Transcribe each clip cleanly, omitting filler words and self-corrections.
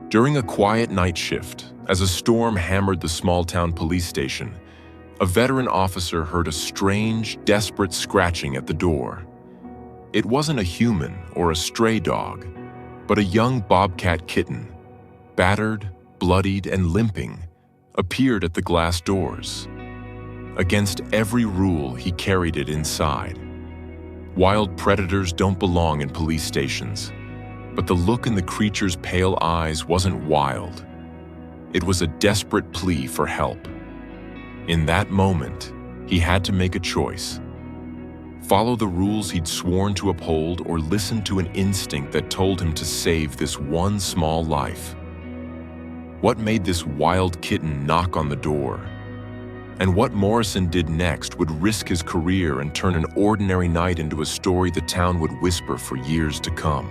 During a quiet night shift, as a storm hammered the small-town police station, a veteran officer heard a strange, desperate scratching at the door. It wasn't a human or a stray dog, but a young bobcat kitten, battered, bloodied, and limping, appeared at the glass doors. Against every rule, he carried it inside. Wild predators don't belong in police stations, but the look in the creature's pale eyes wasn't wild. It was a desperate plea for help. In that moment, he had to make a choice. Follow the rules he'd sworn to uphold or listen to an instinct that told him to save this one small life. What made this wild kitten knock on the door? And what Morrison did next would risk his career and turn an ordinary night into a story the town would whisper for years to come.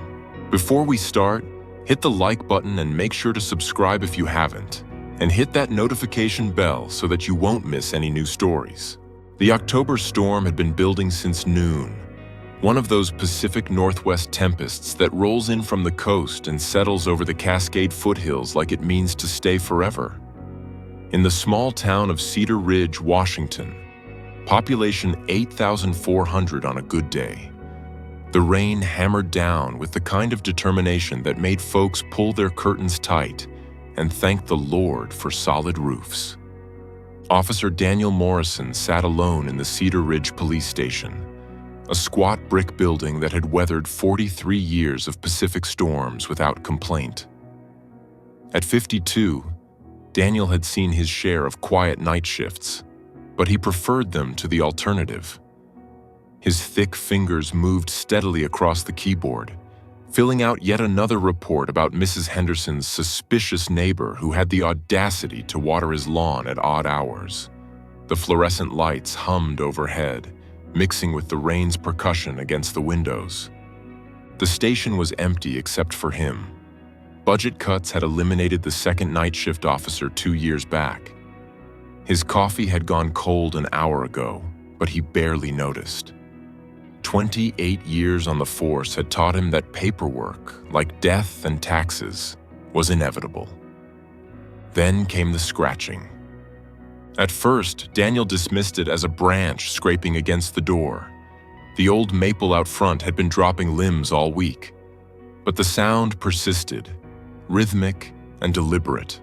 Before we start, hit the like button and make sure to subscribe if you haven't, and hit that notification bell so that you won't miss any new stories. The October storm had been building since noon, one of those Pacific Northwest tempests that rolls in from the coast and settles over the Cascade foothills like it means to stay forever. In the small town of Cedar Ridge, Washington, population 8,400 on a good day, the rain hammered down with the kind of determination that made folks pull their curtains tight and thank the Lord for solid roofs. Officer Daniel Morrison sat alone in the Cedar Ridge Police Station, a squat brick building that had weathered 43 years of Pacific storms without complaint. At 52, Daniel had seen his share of quiet night shifts, but he preferred them to the alternative. His thick fingers moved steadily across the keyboard, filling out yet another report about Mrs. Henderson's suspicious neighbor who had the audacity to water his lawn at odd hours. The fluorescent lights hummed overhead, mixing with the rain's percussion against the windows. The station was empty except for him. Budget cuts had eliminated the second night shift officer 2 years back. His coffee had gone cold an hour ago, but he barely noticed. 28 years on the force had taught him that paperwork, like death and taxes, was inevitable. Then came the scratching. At first, Daniel dismissed it as a branch scraping against the door. The old maple out front had been dropping limbs all week. But the sound persisted, rhythmic and deliberate.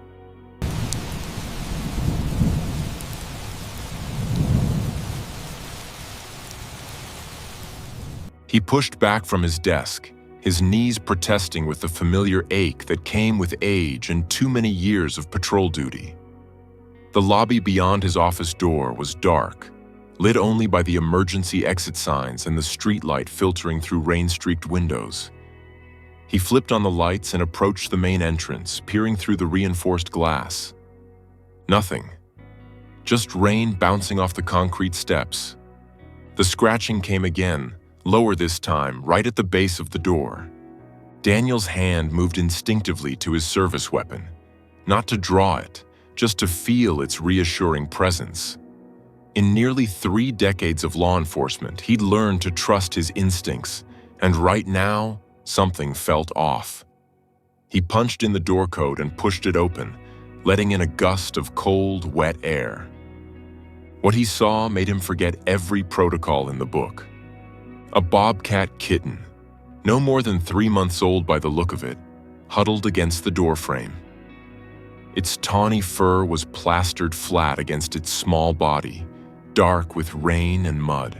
He pushed back from his desk, his knees protesting with the familiar ache that came with age and too many years of patrol duty. The lobby beyond his office door was dark, lit only by the emergency exit signs and the streetlight filtering through rain-streaked windows. He flipped on the lights and approached the main entrance, peering through the reinforced glass. Nothing. Just rain bouncing off the concrete steps. The scratching came again, lower this time, right at the base of the door. Daniel's hand moved instinctively to his service weapon, not to draw it, just to feel its reassuring presence. In nearly 3 decades of law enforcement, he'd learned to trust his instincts, and right now, something felt off. He punched in the door code and pushed it open, letting in a gust of cold, wet air. What he saw made him forget every protocol in the book. A bobcat kitten, no more than 3 months old by the look of it, huddled against the doorframe. Its tawny fur was plastered flat against its small body, dark with rain and mud.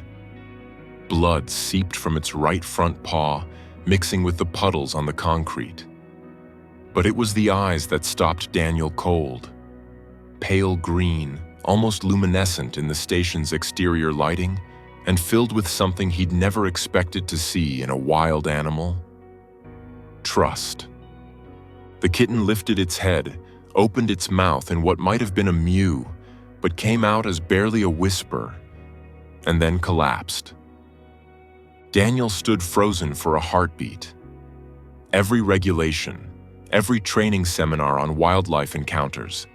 Blood seeped from its right front paw, mixing with the puddles on the concrete. But it was the eyes that stopped Daniel cold. Pale green, almost luminescent in the station's exterior lighting, and filled with something he'd never expected to see in a wild animal: trust. The kitten lifted its head, opened its mouth in what might have been a mew, but came out as barely a whisper, and then collapsed. Daniel stood frozen for a heartbeat. Every regulation, every training seminar on wildlife encounters,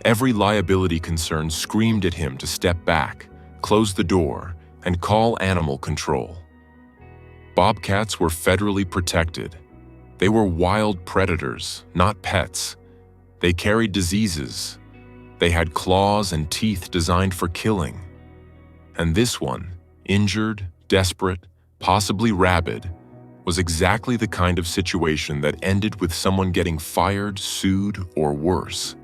every liability concern screamed at him to step back, close the door, and call animal control. Bobcats were federally protected, They were wild predators, not pets. They carried diseases. They had claws and teeth designed for killing. And this one, injured, desperate, possibly rabid, was exactly the kind of situation that ended with someone getting fired, sued, or worse.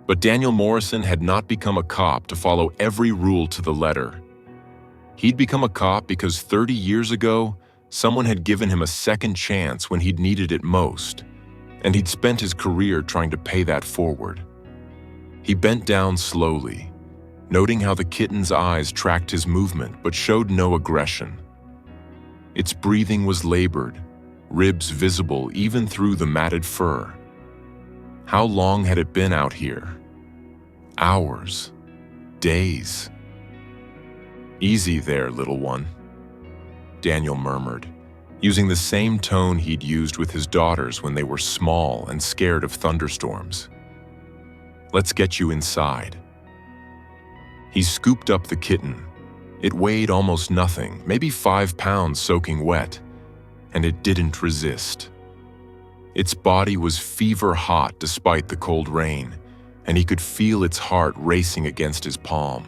But Daniel Morrison had not become a cop to follow every rule to the letter. He'd become a cop because 30 years ago, someone had given him a second chance when he'd needed it most, and he'd spent his career trying to pay that forward. He bent down slowly, noting how the kitten's eyes tracked his movement but showed no aggression. Its breathing was labored, ribs visible even through the matted fur. How long had it been out here? Hours? Days? "Easy there, little one," Daniel murmured, using the same tone he'd used with his daughters when they were small and scared of thunderstorms. "Let's get you inside." He scooped up the kitten. It weighed almost nothing, maybe 5 pounds soaking wet, and it didn't resist. Its body was fever hot despite the cold rain, and he could feel its heart racing against his palm.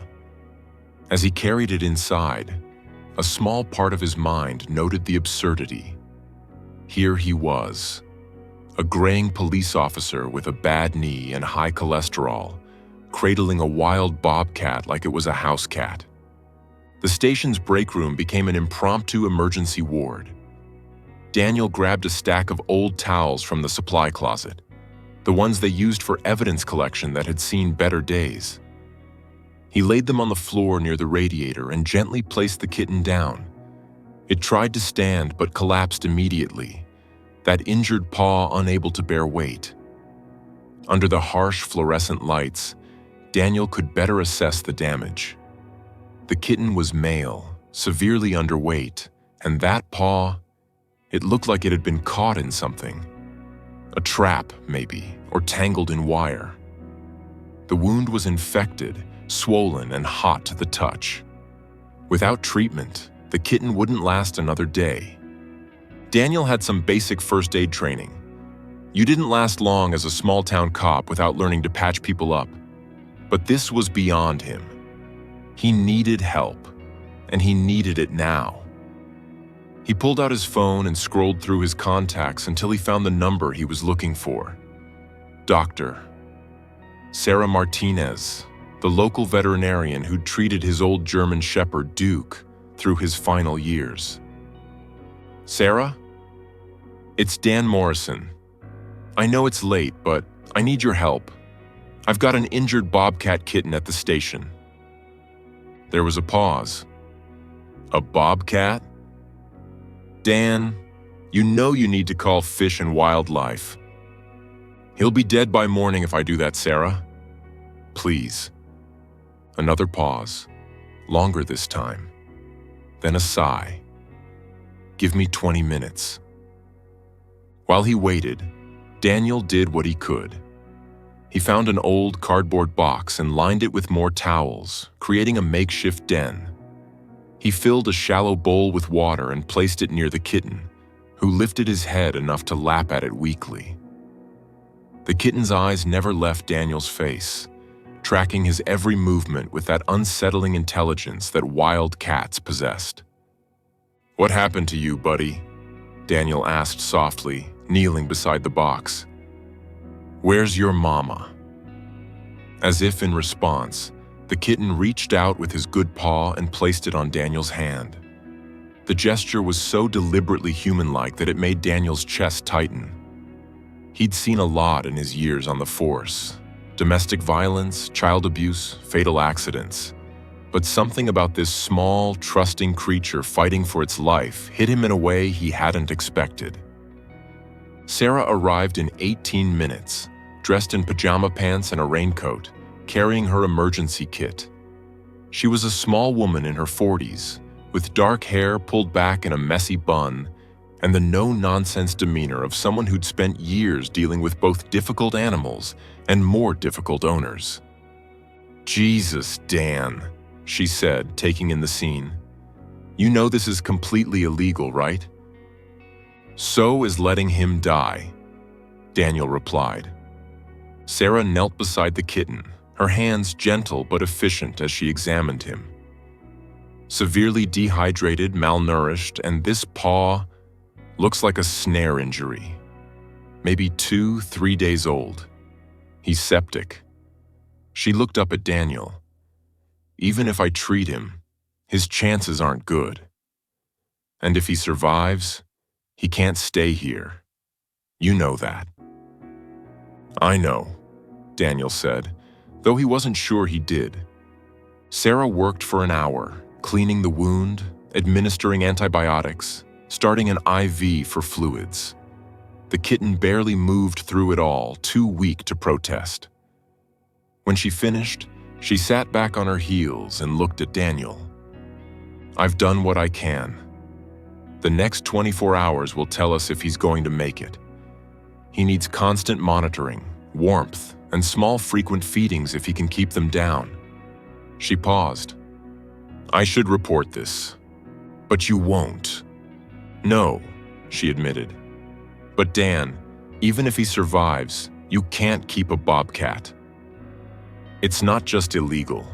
As he carried it inside, a small part of his mind noted the absurdity. Here he was, a graying police officer with a bad knee and high cholesterol, cradling a wild bobcat like it was a house cat. The station's break room became an impromptu emergency ward. Daniel grabbed a stack of old towels from the supply closet, the ones they used for evidence collection that had seen better days. He laid them on the floor near the radiator and gently placed the kitten down. It tried to stand but collapsed immediately, that injured paw unable to bear weight. Under the harsh fluorescent lights, Daniel could better assess the damage. The kitten was male, severely underweight, and that paw, it looked like it had been caught in something. A trap, maybe, or tangled in wire. The wound was infected, swollen and hot to the touch. Without treatment, the kitten wouldn't last another day. Daniel had some basic first aid training. You didn't last long as a small-town cop without learning to patch people up. But this was beyond him. He needed help, and he needed it now. He pulled out his phone and scrolled through his contacts until he found the number he was looking for. Doctor Sarah Martinez, the local veterinarian who'd treated his old German shepherd, Duke, through his final years. "Sarah? It's Dan Morrison. I know it's late, but I need your help. I've got an injured bobcat kitten at the station." There was a pause. "A bobcat? Dan, you know you need to call Fish and Wildlife." "He'll be dead by morning if I do that, Sarah. Please." Another pause, longer this time. Then a sigh. "Give me 20 minutes." While he waited, Daniel did what he could. He found an old cardboard box and lined it with more towels, creating a makeshift den. He filled a shallow bowl with water and placed it near the kitten, who lifted his head enough to lap at it weakly. The kitten's eyes never left Daniel's face, tracking his every movement with that unsettling intelligence that wild cats possessed. "What happened to you, buddy?" Daniel asked softly, kneeling beside the box. "Where's your mama?" As if in response, the kitten reached out with his good paw and placed it on Daniel's hand. The gesture was so deliberately human-like that it made Daniel's chest tighten. He'd seen a lot in his years on the force. Domestic violence, child abuse, fatal accidents. But something about this small, trusting creature fighting for its life hit him in a way he hadn't expected. Sarah arrived in 18 minutes, dressed in pajama pants and a raincoat, carrying her emergency kit. She was a small woman in her 40s, with dark hair pulled back in a messy bun, and the no-nonsense demeanor of someone who'd spent years dealing with both difficult animals and more difficult owners. "Jesus, Dan," she said, taking in the scene. "You know this is completely illegal, right?" "So is letting him die," Daniel replied. Sarah knelt beside the kitten, her hands gentle but efficient as she examined him. Severely dehydrated, malnourished, and this paw looks like a snare injury. Maybe 2-3 days old. He's septic. She looked up at Daniel. "Even if I treat him, his chances aren't good. And if he survives, he can't stay here. You know that." "I know," Daniel said, though he wasn't sure he did. Sarah worked for an hour, cleaning the wound, administering antibiotics, starting an IV for fluids. The kitten barely moved through it all, too weak to protest. When she finished, she sat back on her heels and looked at Daniel. "I've done what I can. The next 24 hours will tell us if he's going to make it. He needs constant monitoring, warmth, and small frequent feedings if he can keep them down." She paused. "I should report this, but you won't." "No," she admitted. "But Dan, even if he survives, you can't keep a bobcat. It's not just illegal,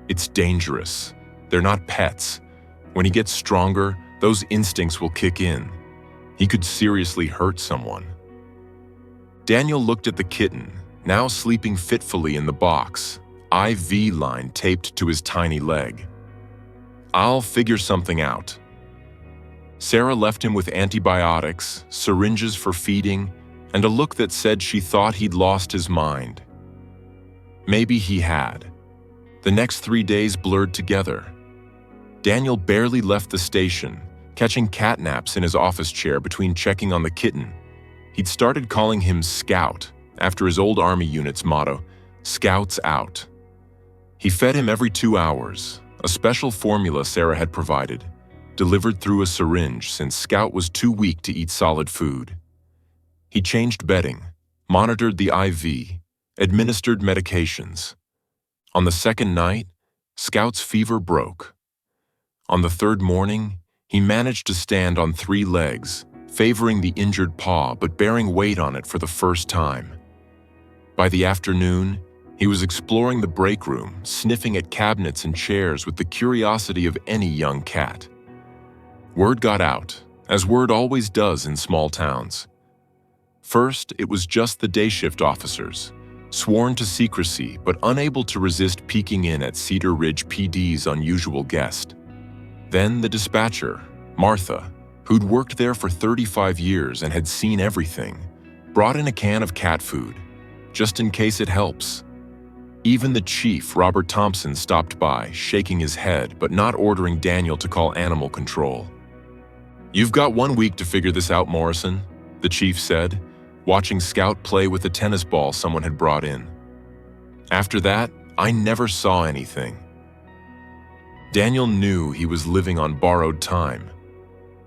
it's dangerous. They're not pets. When he gets stronger, those instincts will kick in. He could seriously hurt someone." Daniel looked at the kitten, now sleeping fitfully in the box, IV line taped to his tiny leg. "I'll figure something out." Sarah left him with antibiotics, syringes for feeding, and a look that said she thought he'd lost his mind. Maybe he had. The next 3 days blurred together. Daniel barely left the station, catching cat naps in his office chair between checking on the kitten. He'd started calling him Scout, after his old Army unit's motto, "Scouts out." He fed him every 2 hours, a special formula Sarah had provided, delivered through a syringe since Scout was too weak to eat solid food. He changed bedding, monitored the IV, administered medications. On the second night, Scout's fever broke. On the third morning, he managed to stand on 3 legs, favoring the injured paw but bearing weight on it for the first time. By the afternoon, he was exploring the break room, sniffing at cabinets and chairs with the curiosity of any young cat. Word got out, as word always does in small towns. First, it was just the day shift officers, sworn to secrecy but unable to resist peeking in at Cedar Ridge PD's unusual guest. Then the dispatcher, Martha, who'd worked there for 35 years and had seen everything, brought in a can of cat food, just in case it helps. Even the chief, Robert Thompson, stopped by, shaking his head but not ordering Daniel to call animal control. "You've got 1 week to figure this out, Morrison," the chief said, watching Scout play with a tennis ball someone had brought in. "After that, I never saw anything." Daniel knew he was living on borrowed time.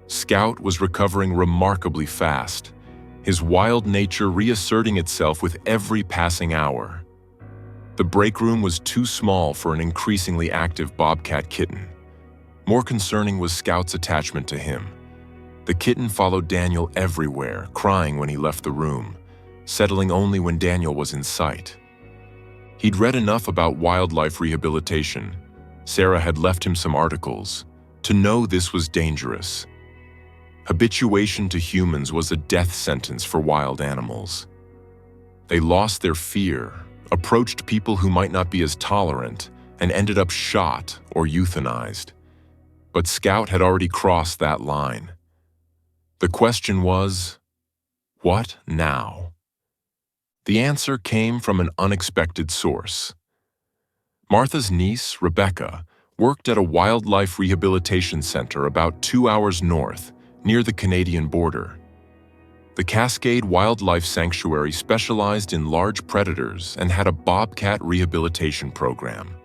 Scout was recovering remarkably fast, his wild nature reasserting itself with every passing hour. The break room was too small for an increasingly active bobcat kitten. More concerning was Scout's attachment to him. The kitten followed Daniel everywhere, crying when he left the room, settling only when Daniel was in sight. He'd read enough about wildlife rehabilitation. Sarah had left him some articles, to know this was dangerous. Habituation to humans was a death sentence for wild animals. They lost their fear, approached people who might not be as tolerant, and ended up shot or euthanized. But Scout had already crossed that line. The question was, what now? The answer came from an unexpected source. Martha's niece, Rebecca, worked at a wildlife rehabilitation center about 2 hours north, near the Canadian border. The Cascade Wildlife Sanctuary specialized in large predators and had a bobcat rehabilitation program.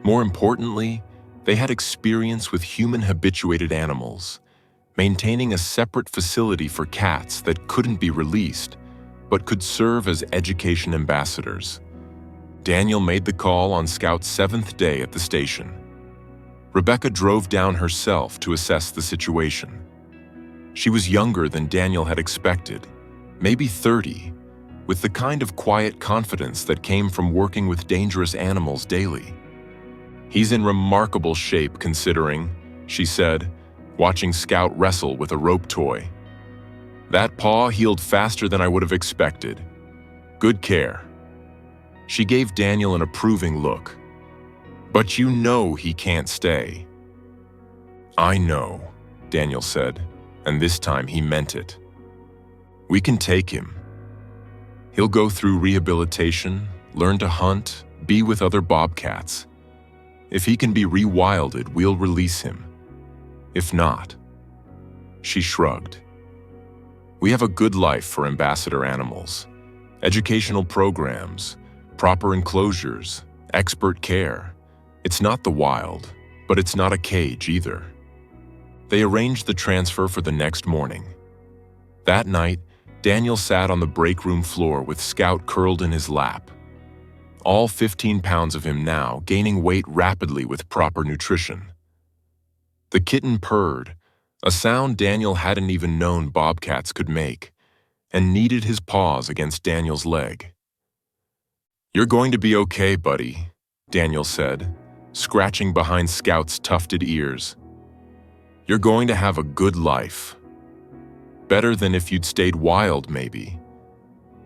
More importantly, they had experience with human-habituated animals, maintaining a separate facility for cats that couldn't be released, but could serve as education ambassadors. Daniel made the call on Scout's 7th day at the station. Rebecca drove down herself to assess the situation. She was younger than Daniel had expected, maybe 30, with the kind of quiet confidence that came from working with dangerous animals daily. "He's in remarkable shape considering," she said, watching Scout wrestle with a rope toy. "That paw healed faster than I would have expected. Good care." She gave Daniel an approving look. "But you know he can't stay." "I know," Daniel said, and this time he meant it. "We can take him. He'll go through rehabilitation, learn to hunt, be with other bobcats. If he can be rewilded, we'll release him. If not..." She shrugged. "We have a good life for ambassador animals. Educational programs, proper enclosures, expert care. It's not the wild, but it's not a cage either." They arranged the transfer for the next morning. That night, Daniel sat on the break room floor with Scout curled in his lap. All 15 pounds of him now, gaining weight rapidly with proper nutrition. The kitten purred, a sound Daniel hadn't even known bobcats could make, and kneaded his paws against Daniel's leg. "You're going to be okay, buddy," Daniel said, scratching behind Scout's tufted ears. "You're going to have a good life. Better than if you'd stayed wild, maybe.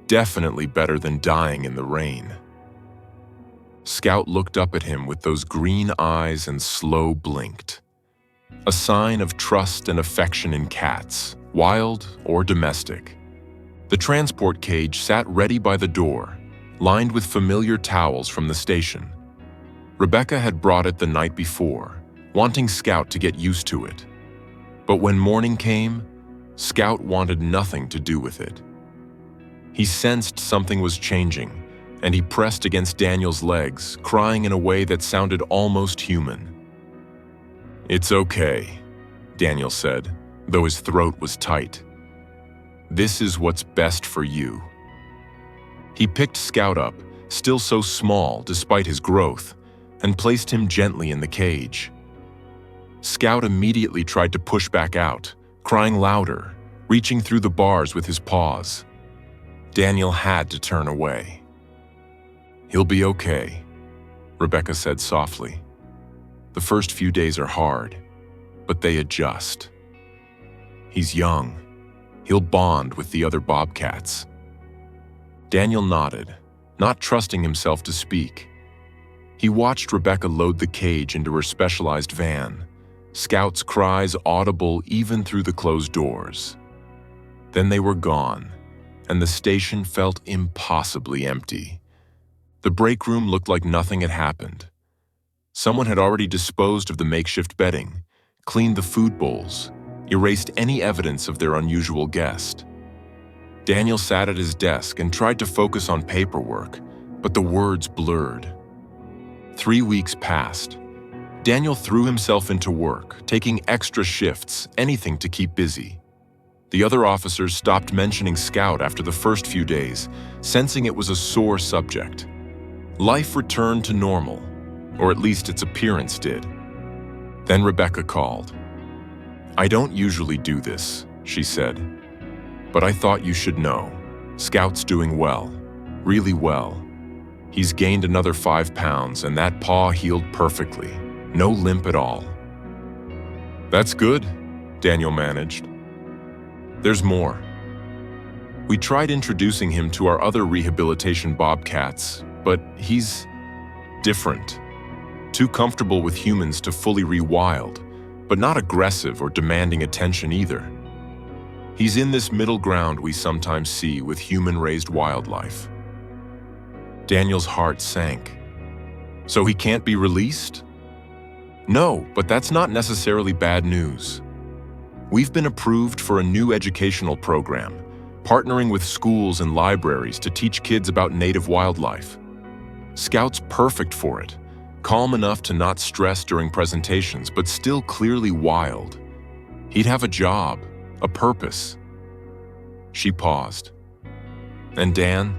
Definitely better than dying in the rain." Scout looked up at him with those green eyes and slow blinked. A sign of trust and affection in cats, wild or domestic. The transport cage sat ready by the door, lined with familiar towels from the station. Rebecca had brought it the night before, wanting Scout to get used to it. But when morning came, Scout wanted nothing to do with it. He sensed something was changing, and he pressed against Daniel's legs, crying in a way that sounded almost human. "It's okay," Daniel said, though his throat was tight. "This is what's best for you." He picked Scout up, still so small despite his growth, and placed him gently in the cage. Scout immediately tried to push back out, crying louder, reaching through the bars with his paws. Daniel had to turn away. "He'll be okay," Rebecca said softly. "The first few days are hard, but they adjust. He's young. He'll bond with the other bobcats." Daniel nodded, not trusting himself to speak. He watched Rebecca load the cage into her specialized van, Scout's cries audible even through the closed doors. Then they were gone, and the station felt impossibly empty. The break room looked like nothing had happened. Someone had already disposed of the makeshift bedding, cleaned the food bowls, erased any evidence of their unusual guest. Daniel sat at his desk and tried to focus on paperwork, but the words blurred. 3 weeks passed. Daniel threw himself into work, taking extra shifts, anything to keep busy. The other officers stopped mentioning Scout after the first few days, sensing it was a sore subject. Life returned to normal, or at least its appearance did. Then Rebecca called. "I don't usually do this," she said, "but I thought you should know. Scout's doing well, really well. He's gained another 5 pounds and that paw healed perfectly. No limp at all." "That's good," Daniel managed. "There's more. We tried introducing him to our other rehabilitation bobcats, but he's different. Too comfortable with humans to fully rewild, but not aggressive or demanding attention either. He's in this middle ground we sometimes see with human-raised wildlife." Daniel's heart sank. "So he can't be released?" "No, but that's not necessarily bad news. We've been approved for a new educational program, partnering with schools and libraries to teach kids about native wildlife. Scout's perfect for it, calm enough to not stress during presentations, but still clearly wild. He'd have a job, a purpose." She paused. "And Dan?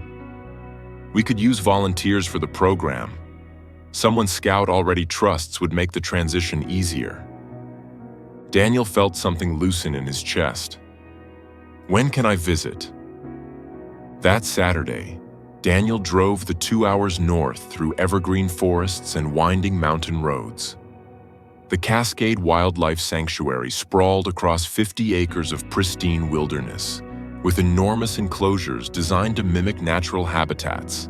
We could use volunteers for the program. Someone Scout already trusts would make the transition easier." Daniel felt something loosen in his chest. When can I visit? That Saturday, Daniel drove the 2 hours north through evergreen forests and winding mountain roads. The Cascade Wildlife Sanctuary sprawled across 50 acres of pristine wilderness, with enormous enclosures designed to mimic natural habitats.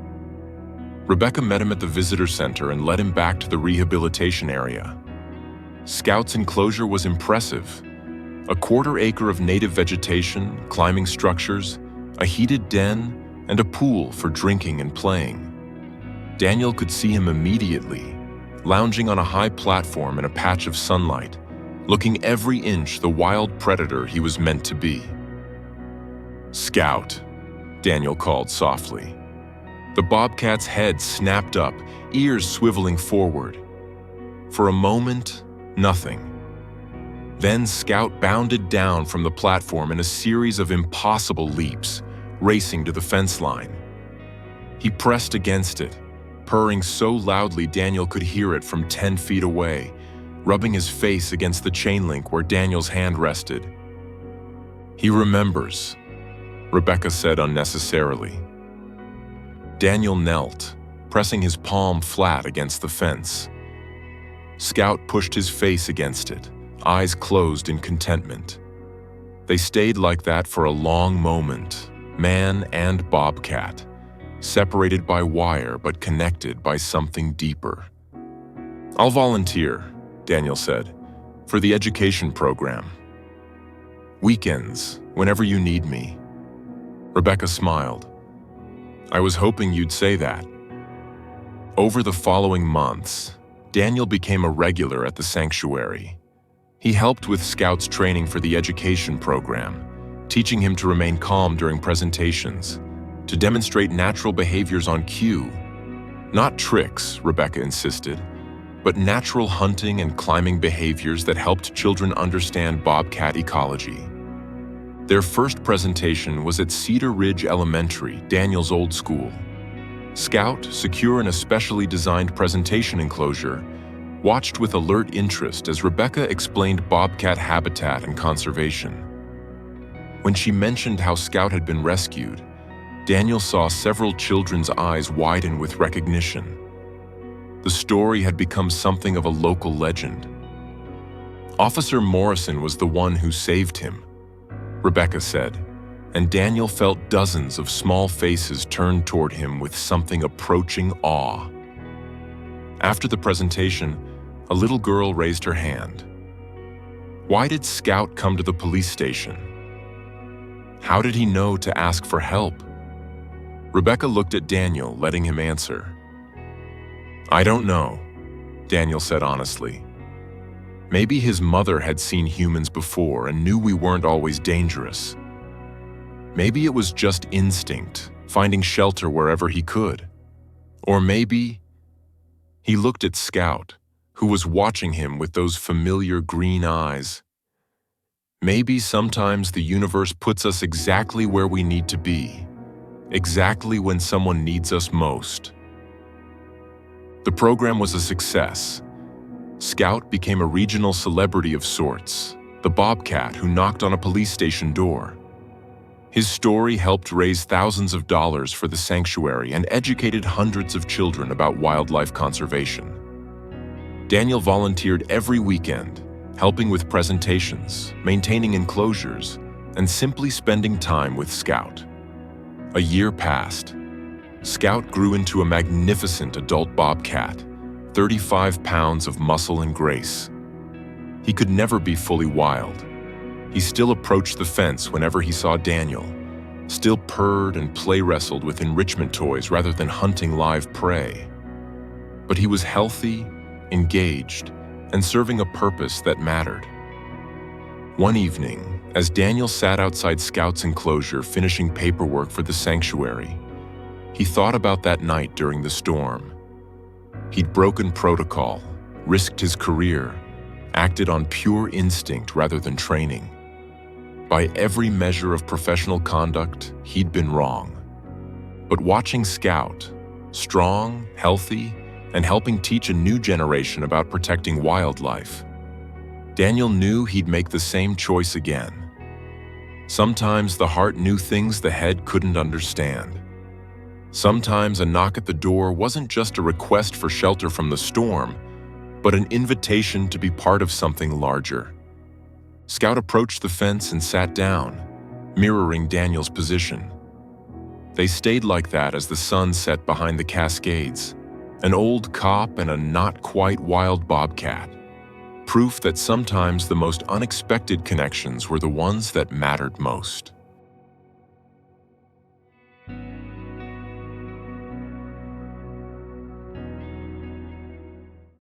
Rebecca met him at the visitor center and led him back to the rehabilitation area. Scout's enclosure was impressive. A quarter-acre of native vegetation, climbing structures, a heated den, and a pool for drinking and playing. Daniel could see him immediately, lounging on a high platform in a patch of sunlight, looking every inch the wild predator he was meant to be. "Scout," Daniel called softly. The bobcat's head snapped up, ears swiveling forward. For a moment, nothing. Then Scout bounded down from the platform in a series of impossible leaps, racing to the fence line. He pressed against it, purring so loudly Daniel could hear it from 10 feet away, rubbing his face against the chain link where Daniel's hand rested. "He remembers," Rebecca said unnecessarily. Daniel knelt, pressing his palm flat against the fence. Scout pushed his face against it, eyes closed in contentment. They stayed like that for a long moment, man and bobcat, separated by wire but connected by something deeper. "I'll volunteer," Daniel said, "for the education program. Weekends, whenever you need me." Rebecca smiled. "I was hoping you'd say that." Over the following months, Daniel became a regular at the sanctuary. He helped with Scout's training for the education program, teaching him to remain calm during presentations, to demonstrate natural behaviors on cue. Not tricks, Rebecca insisted, but natural hunting and climbing behaviors that helped children understand bobcat ecology. Their first presentation was at Cedar Ridge Elementary, Daniel's old school. Scout, secure in a specially designed presentation enclosure, watched with alert interest as Rebecca explained bobcat habitat and conservation. When she mentioned how Scout had been rescued, Daniel saw several children's eyes widen with recognition. The story had become something of a local legend. "Officer Morrison was the one who saved him," Rebecca said, and Daniel felt dozens of small faces turn toward him with something approaching awe. After the presentation, a little girl raised her hand. Why did Scout come to the police station? How did he know to ask for help? Rebecca looked at Daniel, letting him answer. "I don't know," Daniel said honestly. Maybe his mother had seen humans before and knew we weren't always dangerous. Maybe it was just instinct, finding shelter wherever he could. Or maybe he looked at Scout, who was watching him with those familiar green eyes. Maybe sometimes the universe puts us exactly where we need to be, exactly when someone needs us most. The program was a success. Scout became a regional celebrity of sorts, the bobcat who knocked on a police station door. His story helped raise thousands of dollars for the sanctuary and educated hundreds of children about wildlife conservation. Daniel volunteered every weekend, helping with presentations, maintaining enclosures, and simply spending time with Scout. A year passed. Scout grew into a magnificent adult bobcat, 35 pounds of muscle and grace. He could never be fully wild. He still approached the fence whenever he saw Daniel, still purred and play wrestled with enrichment toys rather than hunting live prey. But he was healthy, engaged, and serving a purpose that mattered. One evening, as Daniel sat outside Scout's enclosure finishing paperwork for the sanctuary, he thought about that night during the storm. He'd broken protocol, risked his career, acted on pure instinct rather than training. By every measure of professional conduct, he'd been wrong. But watching Scout, strong, healthy, and helping teach a new generation about protecting wildlife, Daniel knew he'd make the same choice again. Sometimes the heart knew things the head couldn't understand. Sometimes a knock at the door wasn't just a request for shelter from the storm, but an invitation to be part of something larger. Scout approached the fence and sat down, mirroring Daniel's position. They stayed like that as the sun set behind the Cascades, an old cop and a not-quite-wild bobcat. Proof that sometimes the most unexpected connections were the ones that mattered most.